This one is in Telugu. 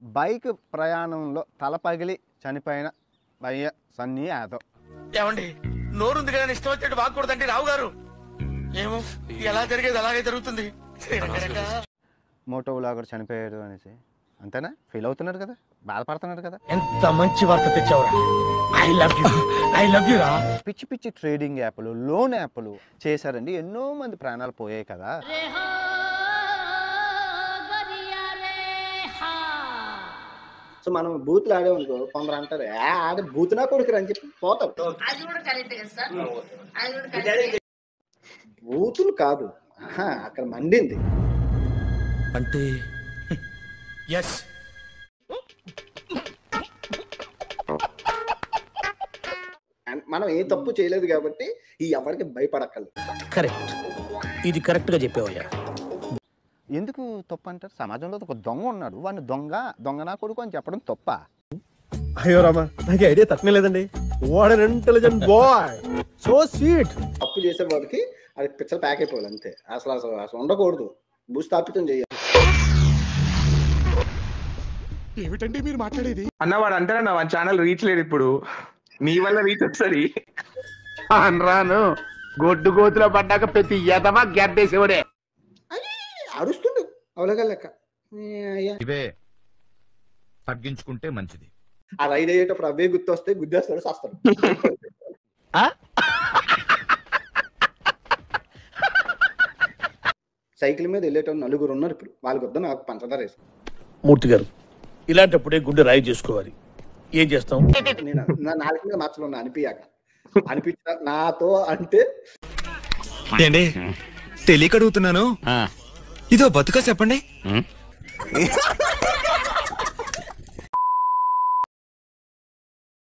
బైక్ ప్రయాణంలో తల పగిలి చనిపోయిన భయ్య సన్నీ యాదవ్. ఏమండి నోరుంది కదా ఇష్టం వచ్చేట్టు వాక్కూడదండి రావు గారు. ఏమో ఎలా జరిగేది అలాగే జరుగుతుంది. మోటో వ్లాగర్ చనిపోయాడు అనేసి అంతేనా? ఫీల్ అవుతున్నారు కదా, బాధపడుతున్నారు కదా. ఎంత మంచి వార్త తెచ్చావురా. I love you, I love you రా. పిచ్చి పిచ్చి ట్రేడింగ్ యాప్లు, లోన్ యాప్లు చేశారండి, ఎన్నో మంది ప్రాణాలు పోయాయి కదా. సో మనం బూతులు ఆడేమనుకో కొందరు అంటారు ఆడే బూతునా కొడుకురు అని చెప్పి పోతాం. బూతులు కాదు అక్కడ మండింది అంటే ఎస్ మనం ఏ తప్పు చేయలేదు కాబట్టి ఈ ఎవరికి భయపడక్కర్లేదు. కరెక్ట్, ఇది కరెక్ట్ గా చెప్పావయ్యా. ఎందుకు తప్పు అంటారు? సమాజంలో ఒక దొంగ ఉన్నాడు, వాడిని దొంగ నా కొడుకు అని చెప్పడం తప్ప? అయ్యో రామా, నాకు ఐడియా తక్కువ లేదండి. What an intelligent boy, so sweet. తప్పు చేసే వాడికి అది పిచ్చలు ప్యాక్ అయిపోవాలి అంతే. అసలు ఉండకూడదు, భూస్థాపితం చేయాలి. ఏమిటండి మీరు మాట్లాడేది? అన్నవాడు అంటారన్న వాడి ఛానల్ రీచ్ లేదు ఇప్పుడు, మీ వల్ల రీచ్ వస్తుంది రాను. గొడ్డు గోతులో పడ్డాక ప్రతి ఎదవా గడ్డేసేవాడే అరుస్తుండు అవలగా లెక్క. ఇవే తగ్గించుకుంటే మంచిది. ఆ రైడ్ అయ్యేటప్పుడు అవే గుర్తు వస్తే గుద్దేస్తాడు, చేస్తాడు. సైకిల్ మీద వెళ్ళేటప్పుడు నలుగురు ఉన్నారు ఇప్పుడు, వాళ్ళకి వద్ద నాకు పంచదార వేసు. మూర్తి గారు ఇలాంటప్పుడే గుండె రాయి చేసుకోవాలి. ఏం చేస్తాం? నేను నా నాలుగు మీద మచ్చలు అనిపించాక అనిపించిన నాతో అంటే తెలియక అడుగుతున్నాను, ఇదో బతుక చెప్పండి.